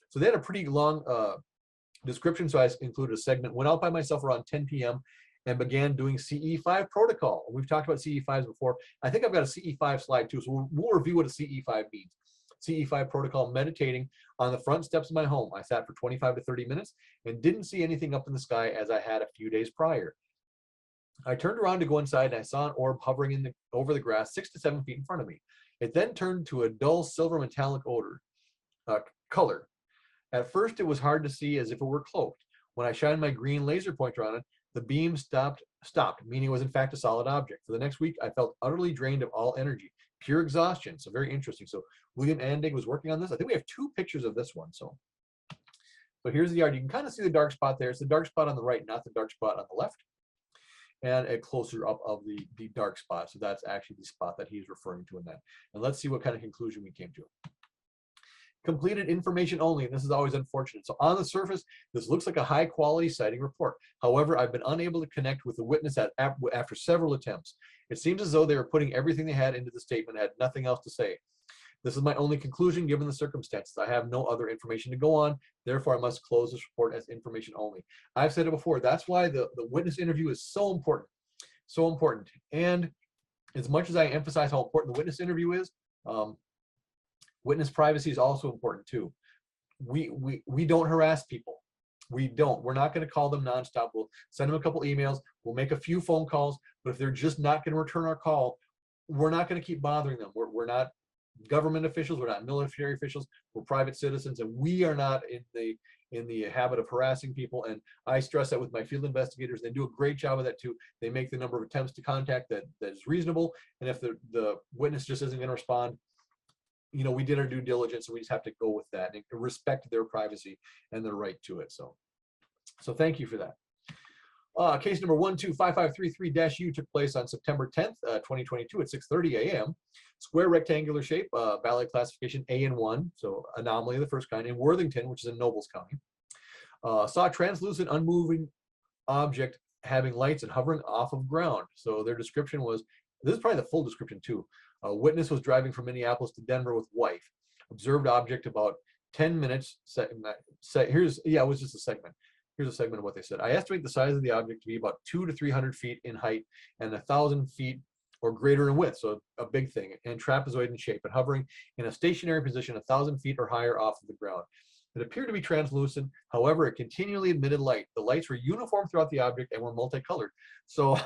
So they had a pretty long description, so I included a segment, went out by myself around 10 p.m. and began doing CE5 protocol. We've talked about CE5s before. I think I've got a CE5 slide too, so we'll review what a CE5 means. CE5 protocol, meditating on the front steps of my home. I sat for 25 to 30 minutes and didn't see anything up in the sky as I had a few days prior. I turned around to go inside and I saw an orb hovering over the grass 6 to 7 feet in front of me. It then turned to a dull silver metallic color. At first, it was hard to see as if it were cloaked. When I shined my green laser pointer on it, the beam stopped, meaning it was in fact a solid object. For the next week, I felt utterly drained of all energy, pure exhaustion. So very interesting. So William Andig was working on this. I think we have 2 pictures of this one. So here's the yard. You can kind of see the dark spot there. It's the dark spot on the right, not the dark spot on the left. And a closer up of the dark spot. So that's actually the spot that he's referring to in that. And let's see what kind of conclusion we came to. Completed information only, and this is always unfortunate. So on the surface, this looks like a high quality sighting report. However, I've been unable to connect with the witness after several attempts. It seems as though they were putting everything they had into the statement and had nothing else to say. This is my only conclusion given the circumstances. I have no other information to go on. Therefore, I must close this report as information only. I've said it before. That's why the witness interview is so important. So important. And as much as I emphasize how important the witness interview is, witness privacy is also important too. We don't harass people. We don't. We're not going to call them nonstop. We'll send them a couple emails. We'll make a few phone calls. But if they're just not going to return our call, we're not going to keep bothering them. We're not government officials. We're not military officials. We're private citizens, and we are not in the habit of harassing people. And I stress that with my field investigators. They do a great job of that too. They make the number of attempts to contact that is reasonable. And if the witness just isn't going to respond, you know, we did our due diligence, and we just have to go with that and respect their privacy and their right to it. So thank you for that. Case number 125533-U took place on September 10th, 2022 at 6:30 a.m. Square rectangular shape, valet classification AN1, so anomaly of the first kind, in Worthington, which is in Nobles County. Saw a translucent, unmoving object having lights and hovering off of ground. So their description was, this is probably the full description too. A witness was driving from Minneapolis to Denver with wife. Observed object about 10 minutes. It was just a segment. Here's a segment of what they said. I estimate the size of the object to be about 200 to 300 feet in height and 1,000 feet or greater in width, so a big thing, and trapezoid in shape, and hovering in a stationary position 1,000 feet or higher off of the ground. It appeared to be translucent. However, it continually emitted light. The lights were uniform throughout the object and were multicolored. So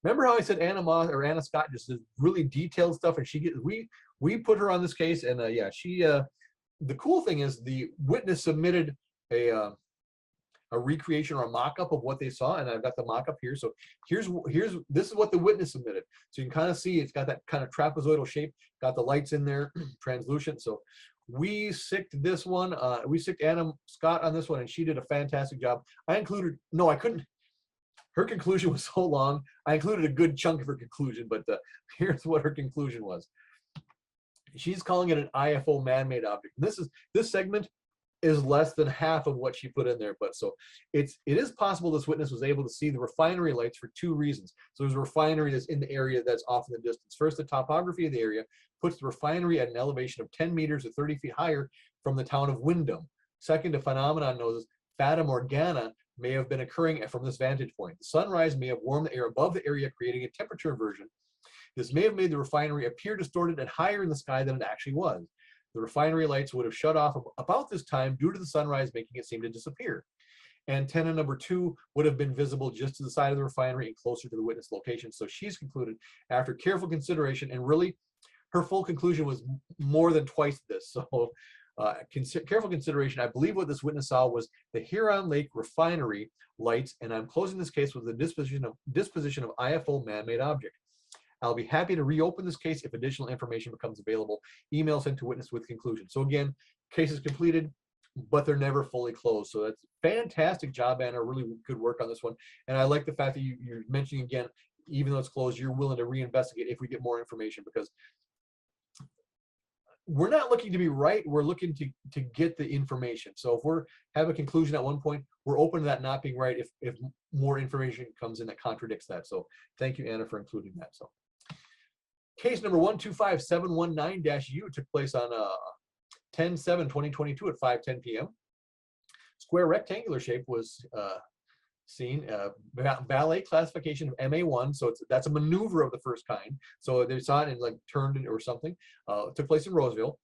remember how I said Anna Scott just did really detailed stuff, and we put her on this case, and she the cool thing is the witness submitted a recreation or a mock-up of what they saw, and I've got the mock-up here. So this is what the witness submitted. So you can kind of see it's got that kind of trapezoidal shape, got the lights in there, translucent. So we sicked this one. We sicked Anna Scott on this one, and she did a fantastic job. I couldn't. Her conclusion was so long. I included a good chunk of her conclusion, but here's what her conclusion was. She's calling it an IFO man-made object. This segment is less than half of what she put in there, but so it is possible this witness was able to see the refinery lights for 2 reasons. So there's a refinery that's in the area that's off in the distance. First, the topography of the area puts the refinery at an elevation of 10 meters or 30 feet higher from the town of Windham. Second, a phenomenon known as Fata Morgana may have been occurring from this vantage point. The sunrise may have warmed the air above the area, creating a temperature inversion. This may have made the refinery appear distorted and higher in the sky than it actually was. The refinery lights would have shut off about this time due to the sunrise, making it seem to disappear. Antenna number 2 would have been visible just to the side of the refinery and closer to the witness location. So she's concluded, after careful consideration, and really her full conclusion was more than twice this. So careful consideration, I believe what this witness saw was the Huron Lake refinery lights, and I'm closing this case with the disposition of IFO man-made object. I'll be happy to reopen this case if additional information becomes available. Email sent to witness with conclusion. So again, case is completed, but they're never fully closed. So that's fantastic job, Anna. Really good work on this one. And I like the fact that you're mentioning again, even though it's closed, you're willing to reinvestigate if we get more information, because we're not looking to be right. We're looking to get the information. So if we have a conclusion at one point, we're open to that not being right if more information comes in that contradicts that. So thank you, Anna, for including that. So case number 125719-U took place on 10/7/2022 at 5:10 p.m. Square rectangular shape was seen, valet classification of MA1, so that's a maneuver of the first kind. So they saw it and like turned it or something. Took place in Roseville.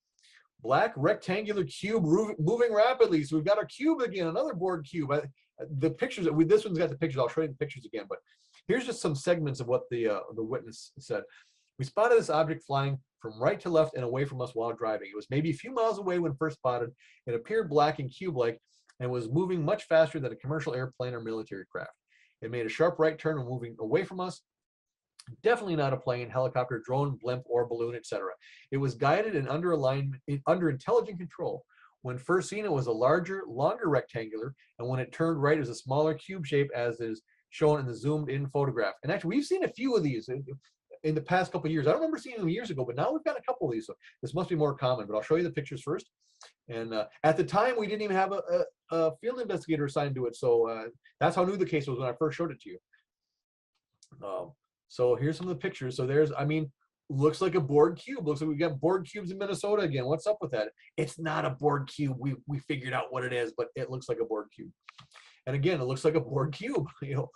Black rectangular cube moving rapidly. So we've got our cube again, another board cube. The pictures, this one's got the pictures. I'll show you the pictures again, but here's just some segments of what the witness said. We spotted this object flying from right to left and away from us while driving. It was maybe a few miles away when first spotted. It appeared black and cube-like and was moving much faster than a commercial airplane or military craft. It made a sharp right turn and moving away from us. Definitely not a plane, helicopter, drone, blimp, or balloon, etc. It was guided and under alignment, under intelligent control. When first seen, it was a larger, longer rectangular, and when it turned right, it was a smaller cube shape, as is shown in the zoomed-in photograph. And actually, we've seen a few of these in the past couple of years. I don't remember seeing them years ago, but now we've got a couple of these. So this must be more common, but I'll show you the pictures first. And at the time, we didn't even have a field investigator assigned to it. So that's how new the case was when I first showed it to you. So here's some of the pictures. So there's, I mean, looks like a board cube. Looks like we got board cubes in Minnesota again. What's up with that? It's not a board cube. We figured out what it is, but it looks like a board cube. And again, it looks like a board cube. You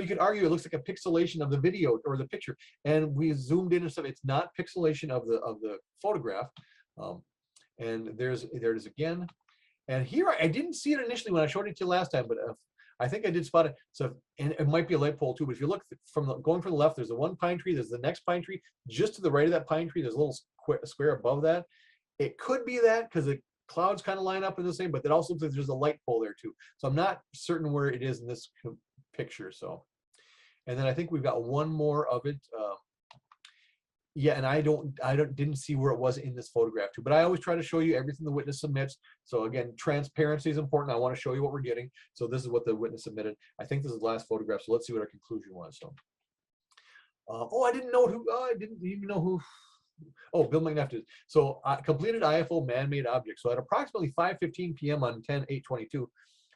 could argue it looks like a pixelation of the video or the picture. And we zoomed in and stuff. It's not pixelation of the photograph. And there it is again. And here I didn't see it initially when I showed it to you last time, but I think I did spot it. So, and it might be a light pole too. But if you look going from the left, there's the one pine tree. There's the next pine tree. Just to the right of that pine tree, there's a little square above that. It could be that because the clouds kind of line up in the same, but it also looks like there's a light pole there too. So I'm not certain where it is in this picture. So, and then I think we've got one more of it. Yeah, and I didn't see where it was in this photograph too, but I always try to show you everything the witness submits. So again, transparency is important. I want to show you what we're getting. So this is what the witness submitted. I think this is the last photograph. So let's see what our conclusion was. So, I didn't know who. I didn't even know who. Oh, Bill McNeff did. So completed IFO man-made object. So at approximately 5:15 p.m. on 10/8/22,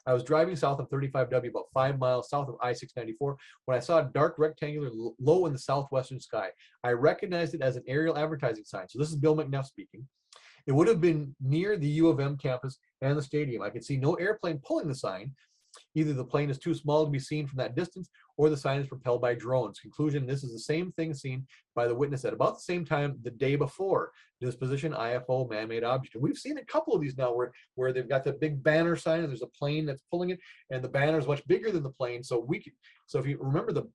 I was driving south of 35W, about 5 miles south of I-694, when I saw a dark rectangular low in the southwestern sky. I recognized it as an aerial advertising sign. So this is Bill McNeff speaking. It would have been near the U of M campus and the stadium. I could see no airplane pulling the sign. Either the plane is too small to be seen from that distance, or the sign is propelled by drones. Conclusion, this is the same thing seen by the witness at about the same time the day before. Disposition, IFO, man-made object. And we've seen a couple of these now where they've got the big banner sign and there's a plane that's pulling it, and the banner is much bigger than the plane. So if you remember, the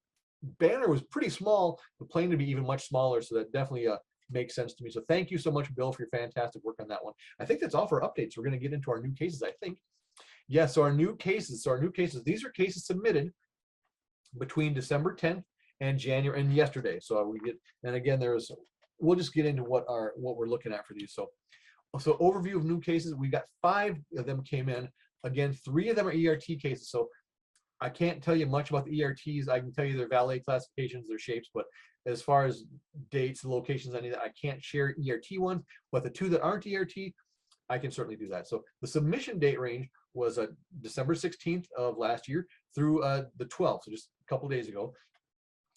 banner was pretty small, the plane would be even much smaller. So that definitely makes sense to me. So thank you so much, Bill, for your fantastic work on that one. I think that's all for updates. We're going to get into our new cases, I think. Yeah, so our new cases, these are cases submitted between December 10th and January and yesterday. So and again, we'll just get into what we're looking at for these. So overview of new cases, we got 5 of them came in. Again, 3 of them are ERT cases. So I can't tell you much about the ERTs. I can tell you their valet classifications, their shapes, but as far as dates, locations, any of that, I can't share ERT ones. But the 2 that aren't ERT, I can certainly do that. So the submission date range was December 16th of last year through the 12th, so just a couple days ago.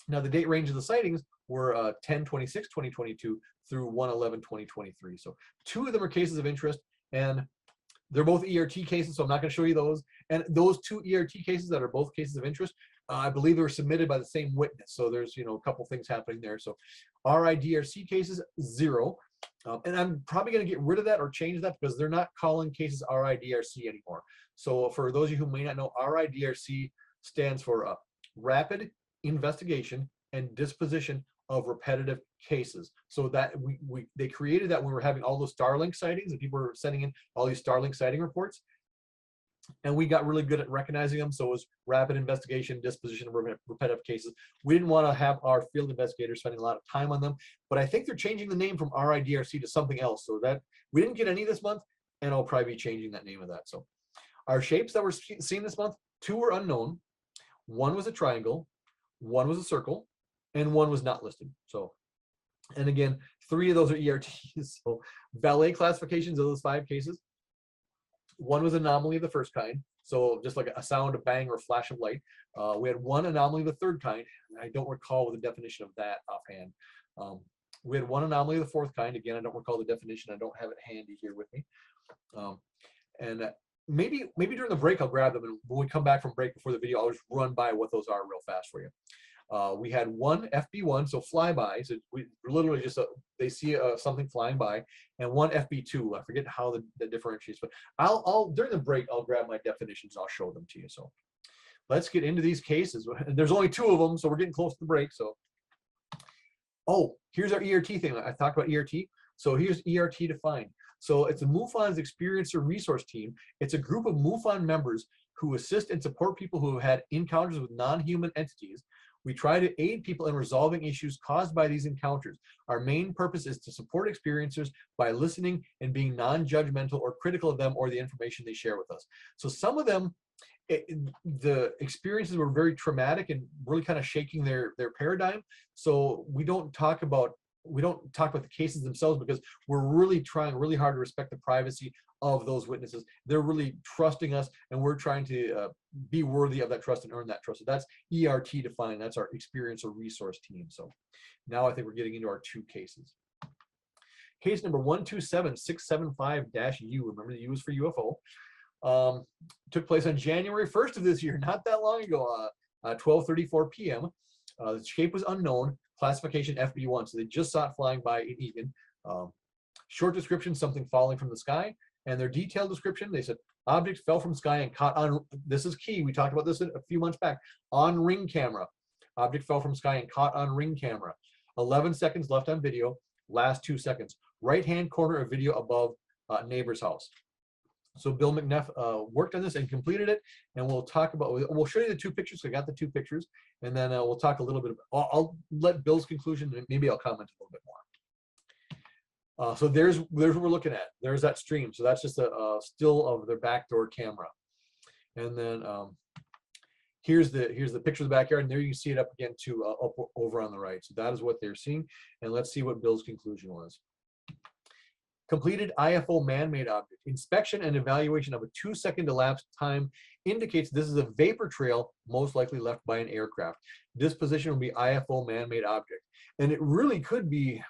Now the date range of the sightings were 10/26/2022 through 1/11/2023. So 2 of them are cases of interest, and they're both ERT cases, so I'm not going to show you those. And those 2 ERT cases that are both cases of interest, I believe they were submitted by the same witness. So there's a couple things happening there. So RIDRC cases 0. And I'm probably going to get rid of that or change that because they're not calling cases RIDRC anymore. So for those of you who may not know, RIDRC stands for Rapid Investigation and Disposition of Repetitive Cases. So that they created that when we were having all those Starlink sightings and people were sending in all these Starlink sighting reports. And we got really good at recognizing them. So it was rapid investigation, disposition of repetitive cases. We didn't want to have our field investigators spending a lot of time on them, but I think they're changing the name from RIDRC to something else. So that we didn't get any this month, and I'll probably be changing that name of that. So our shapes that were seen this month, 2 were unknown. 1 was a triangle, 1 was a circle, and 1 was not listed. So, and again, 3 of those are ERTs. So valet classifications of those 5 cases. 1 was anomaly of the first kind, so just like a sound, a bang, or a flash of light. We had 1 anomaly of the third kind. I don't recall the definition of that offhand. We had 1 anomaly of the fourth kind. Again, I don't recall the definition. I don't have it handy here with me. And maybe during the break I'll grab them, and when we come back from break before the video, I'll just run by what those are real fast for you. We had 1 FB1, so flyby. So we literally just they see something flying by, and 1 FB2. I forget how the differentiates, but I'll during the break I'll grab my definitions. I'll show them to you. So let's get into these cases. There's only 2 of them, so we're getting close to the break. So here's our ERT thing. I talked about ERT. So here's ERT defined. So it's a MUFON's Experiencer Resource Team. It's a group of MUFON members who assist and support people who have had encounters with non-human entities. We try to aid people in resolving issues caused by these encounters. Our main purpose is to support experiencers by listening and being non-judgmental or critical of them or the information they share with us. So some of them, the experiences were very traumatic and really kind of shaking their paradigm. So we don't talk about the cases themselves because we're really trying really hard to respect the privacy of those witnesses. They're really trusting us, and we're trying to be worthy of that trust and earn that trust. So that's ERT defined. That's our Experiencer Resource Team. So now I think we're getting into our 2 cases. Case number 127675-U. Remember the U is for UFO. Took place on January 1st of this year, not that long ago, 12:34 p.m. The shape was unknown. Classification FB1. So they just saw it flying by in Egan. Short description: something falling from the sky. And their detailed description, they said, object fell from sky and caught on, this is key, we talked about this a few months back, on ring camera. Object fell from sky and caught on ring camera. 11 seconds left on video, last 2 seconds. Right-hand corner of video above neighbor's house. So Bill McNeff worked on this and completed it, and we'll talk about, we'll show you the 2 pictures. So I got the 2 pictures, and then we'll talk a little bit about, I'll let Bill's conclusion, and maybe I'll comment a little bit more. So there's what we're looking at. There's that stream. So that's just a still of their backdoor camera. And then here's the picture of the backyard, and there you can see it up again too, up over on the right. So that is what they're seeing. And let's see what Bill's conclusion was. Completed IFO man-made object. Inspection and evaluation of a 2-second elapsed time indicates this is a vapor trail, most likely left by an aircraft. Disposition will be IFO man-made object. And it really could be,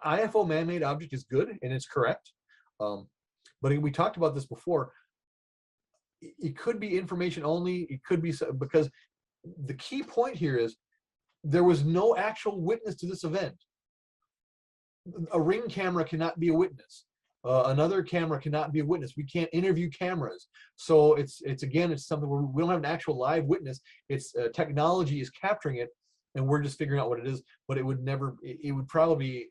IFO man-made object is good and it's correct. But we talked about this before. It could be information only. It could be, because the key point here is there was no actual witness to this event. A ring camera cannot be a witness. Another camera cannot be a witness. We can't interview cameras. So it's again, it's something where we don't have an actual live witness. It's technology is capturing it, and we're just figuring out what it is. But it would never. It would probably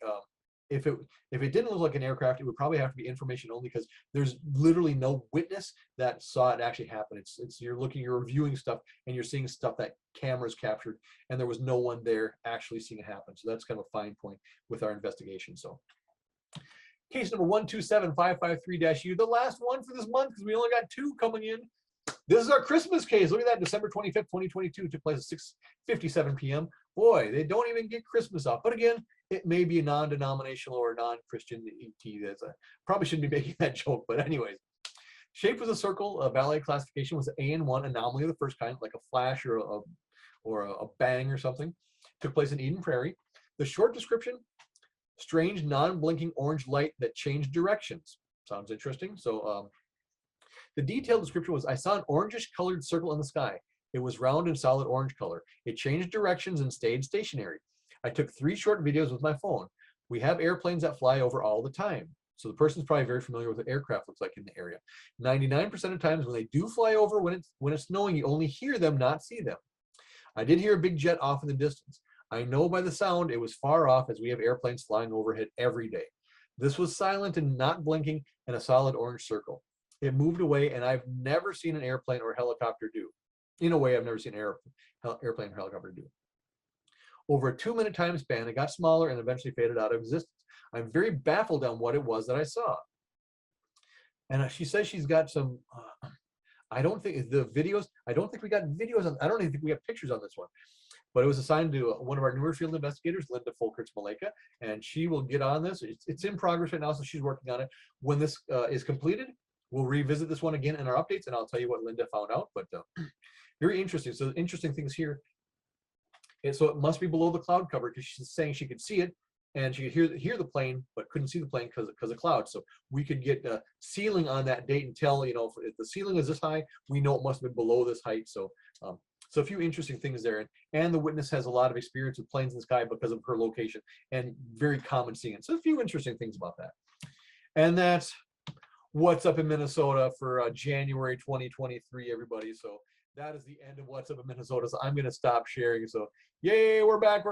if it didn't look like an aircraft, it would probably have to be information only, because there's literally no witness that saw it actually happen. It's you're reviewing stuff and you're seeing stuff that cameras captured, and there was no one there actually seeing it happen. So that's kind of a fine point with our investigation. So case number 127553-U, the last one for this month, because we only got 2 coming in. This is our Christmas case. Look at that, December 25th, 2022. Took place at 6:57 p.m. Boy, they don't even get Christmas off. But again, it may be a non-denominational or non-Christian ET. Probably shouldn't be making that joke, but anyways. Shape was a circle. Valet classification was AN1, anomaly of the first kind, like a flash or a bang or something. Took place in Eden Prairie. The short description: strange non-blinking orange light that changed directions. Sounds interesting. So the detailed description was, I saw an orangish colored circle in the sky. It was round and solid orange color. It changed directions and stayed stationary. I took 3 short videos with my phone. We have airplanes that fly over all the time. So the person's probably very familiar with what aircraft looks like in the area. 99% of times when they do fly over, when it's snowing, you only hear them, not see them. I did hear a big jet off in the distance. I know by the sound it was far off, as we have airplanes flying overhead every day. This was silent and not blinking in a solid orange circle. It moved away, and I've never seen an airplane or helicopter do. In a way, I've never seen an airplane or helicopter do. Over a 2-minute time span, it got smaller and eventually faded out of existence. I'm very baffled on what it was that I saw. And she says she's got some, I don't think we got videos on, I don't even think we have pictures on this one. But it was assigned to one of our newer field investigators, Linda Folkerts-Maleka, and she will get on this. It's in progress right now, so she's working on it. When this is completed, we'll revisit this one again in our updates, and I'll tell you what Linda found out. But very interesting. So interesting things here. And so it must be below the cloud cover, because she's saying she could see it and she could hear the plane, but couldn't see the plane because of clouds. So we could get a ceiling on that date and tell, if the ceiling is this high, we know it must have been below this height. So so a few interesting things there. And the witness has a lot of experience with planes in the sky because of her location, and very common seeing it. So a few interesting things about that. And that's what's up in Minnesota for January 2023, everybody. So that is the end of what's up in Minnesota. So I'm going to stop sharing. So yay, we're back.